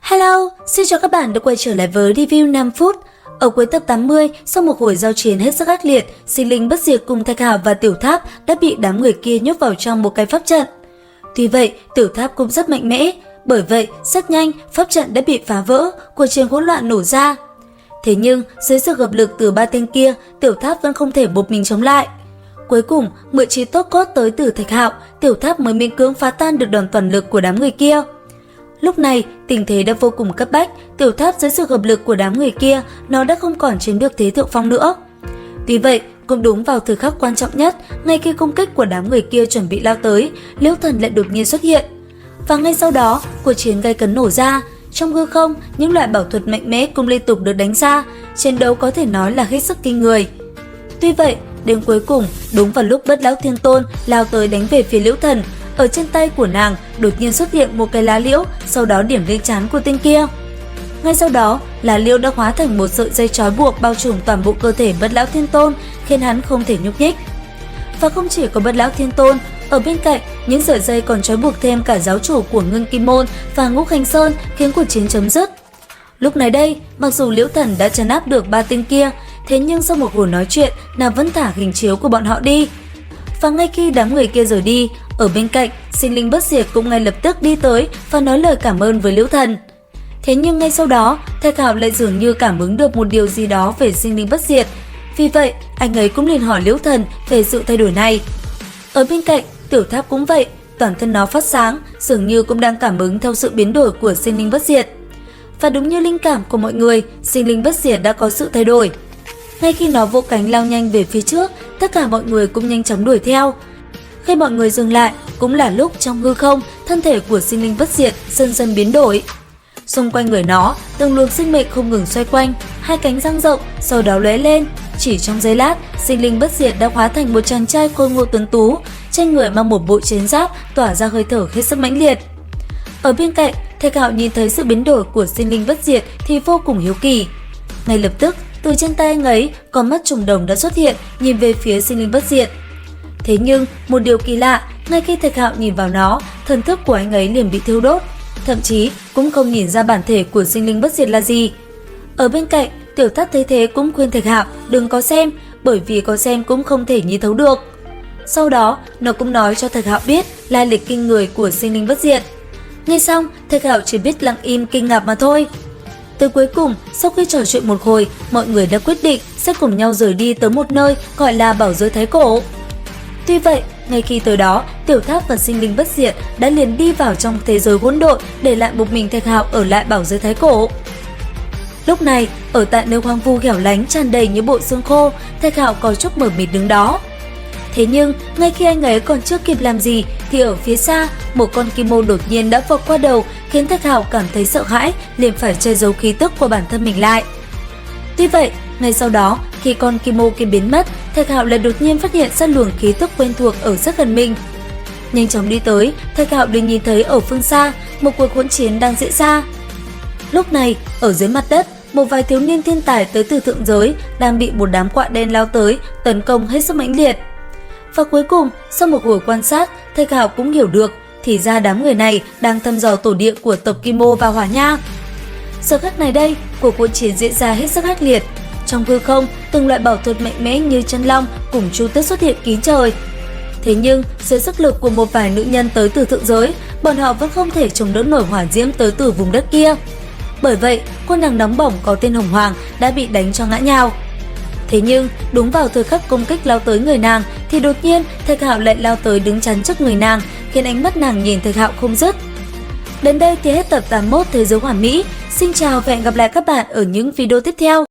Hello, xin chào các bạn đã quay trở lại với review 5 phút. Ở cuối tập 80, sau một hồi giao chiến hết sức ác liệt, Sinh Linh Bất Diệt cùng Thạch Hạo và Tiểu Tháp đã bị đám người kia nhốt vào trong một cái pháp trận. Tuy vậy, Tiểu Tháp cũng rất mạnh mẽ, bởi vậy rất nhanh pháp trận đã bị phá vỡ, cuộc chiến hỗn loạn nổ ra. Thế nhưng, dưới sự hợp lực từ ba tên kia, Tiểu Tháp vẫn không thể một mình chống lại. Cuối cùng, mượn trí tốt cốt tới từ Thạch Hạo, Tiểu Tháp mới miễn cưỡng phá tan được đòn toàn lực của đám người kia. Lúc này, tình thế đã vô cùng cấp bách, Tiểu Tháp dưới sự hợp lực của đám người kia, nó đã không còn chiếm được thế thượng phong nữa. Tuy vậy, cũng đúng vào thời khắc quan trọng nhất, ngay khi công kích của đám người kia chuẩn bị lao tới, Liễu Thần lại đột nhiên xuất hiện. Và ngay sau đó, cuộc chiến gay cấn nổ ra. Trong hư không, những loại bảo thuật mạnh mẽ cũng liên tục được đánh ra, chiến đấu có thể nói là hết sức kinh người. Tuy vậy, đến cuối cùng, đúng vào lúc Bất Lão Thiên Tôn lao tới đánh về phía Liễu Thần, ở trên tay của nàng đột nhiên xuất hiện một cái lá liễu, sau đó điểm lên trán của tên kia. Ngay sau đó, lá liễu đã hóa thành một sợi dây trói buộc bao trùm toàn bộ cơ thể Bất Lão Thiên Tôn, khiến hắn không thể nhúc nhích. Và không chỉ có Bất Lão Thiên Tôn, ở bên cạnh, những sợi dây còn trói buộc thêm cả giáo chủ của Ngưng Kim Môn và Ngũ Hành Sơn, khiến cuộc chiến chấm dứt. Lúc này đây, mặc dù Liễu Thần đã trấn áp được ba tên kia, thế nhưng sau một hồi nói chuyện, nàng vẫn thả hình chiếu của bọn họ đi. Và ngay khi đám người kia rời đi, ở bên cạnh, Sinh Linh Bất Diệt cũng ngay lập tức đi tới và nói lời cảm ơn với Liễu Thần. Thế nhưng ngay sau đó, Thạch Hạo lại dường như cảm ứng được một điều gì đó về Sinh Linh Bất Diệt. Vì vậy, anh ấy cũng liền hỏi Liễu Thần về sự thay đổi này. Ở bên cạnh, Tiểu Tháp cũng vậy, toàn thân nó phát sáng, dường như cũng đang cảm ứng theo sự biến đổi của Sinh Linh Bất Diệt. Và đúng như linh cảm của mọi người, Sinh Linh Bất Diệt đã có sự thay đổi. Ngay khi nó vỗ cánh lao nhanh về phía trước, tất cả mọi người cũng nhanh chóng đuổi theo. Khi mọi người dừng lại, cũng là lúc trong hư không, thân thể của Sinh Linh Bất Diệt dần dần biến đổi. Xung quanh người nó, từng luồng sinh mệnh không ngừng xoay quanh, hai cánh dang rộng, sau đó lóe lên. Chỉ trong giây lát, Sinh Linh Bất Diệt đã hóa thành một chàng trai khôi ngô tuấn tú, trên người mang một bộ chiến giáp tỏa ra hơi thở hết sức mãnh liệt. Ở bên cạnh, Thạch Hạo nhìn thấy sự biến đổi của Sinh Linh Bất Diệt thì vô cùng hiếu kỳ. Ngay lập tức, từ trên tay anh ấy, con mắt trùng đồng đã xuất hiện, nhìn về phía Sinh Linh Bất Diệt. Thế nhưng, một điều kỳ lạ, ngay khi Thạch Hạo nhìn vào nó, thần thức của anh ấy liền bị thiêu đốt, thậm chí cũng không nhìn ra bản thể của Sinh Linh Bất Diệt là gì. Ở bên cạnh, Tiểu Tháp thấy thế cũng khuyên Thạch Hạo đừng có xem, bởi vì có xem cũng không thể nhìn thấu được. Sau đó, nó cũng nói cho Thạch Hạo biết lai lịch kinh người của Sinh Linh Bất Diệt. Nghe xong, Thạch Hạo chỉ biết lặng im kinh ngạc mà thôi. Tới cuối cùng, sau khi trò chuyện một hồi, mọi người đã quyết định sẽ cùng nhau rời đi tới một nơi gọi là Bảo Giới Thái Cổ. Tuy vậy, ngay khi tới đó, Tiểu Tháp và Sinh Linh Bất Diệt đã liền đi vào trong thế giới hỗn độn, để lại một mình Thạch Hạo ở lại Bảo Giới Thái Cổ. Lúc này, ở tại nơi hoang vu hẻo lánh tràn đầy những bộ xương khô, Thạch Hạo có chút mờ mịt đứng đó. Thế nhưng, ngay khi anh ấy còn chưa kịp làm gì, thì ở phía xa, một con kim mô đột nhiên đã vọt qua đầu, khiến Thạch Hạo cảm thấy sợ hãi, liền phải che giấu khí tức của bản thân mình lại. Tuy vậy, ngay sau đó, khi con kim mô kia biến mất, Thạch Hạo lại đột nhiên phát hiện ra luồng khí tức quen thuộc ở rất gần mình. Nhanh chóng đi tới, Thạch Hạo liền nhìn thấy ở phương xa, một cuộc hỗn chiến đang diễn ra. Lúc này, ở dưới mặt đất, một vài thiếu niên thiên tài tới từ thượng giới đang bị một đám quạ đen lao tới, tấn công hết sức mãnh liệt. Và cuối cùng, sau một hồi quan sát, Thạch Hạo cũng hiểu được, thì ra đám người này đang thăm dò tổ địa của tộc Kim Mô và Hỏa Nha. Giờ khắc này đây, cuộc hỗn chiến diễn ra hết sức ác liệt. Trong hư không, từng loại bảo thuật mạnh mẽ như chân long cùng chu tước xuất hiện kín trời. Thế nhưng, dưới sức lực của một vài nữ nhân tới từ thượng giới, bọn họ vẫn không thể chống đỡ nổi hỏa diễm tới từ vùng đất kia. Bởi vậy, quân nàng nóng bỏng có tên Hồng Hoàng đã bị đánh cho ngã nhào. Thế nhưng, đúng vào thời khắc công kích lao tới người nàng, thì đột nhiên Thạch Hạo lại lao tới đứng chắn trước người nàng, khiến ánh mắt nàng nhìn Thạch Hạo không dứt. Đến đây thì hết tập 81 Thế Giới Hoàn Mỹ. Xin chào và hẹn gặp lại các bạn ở những video tiếp theo.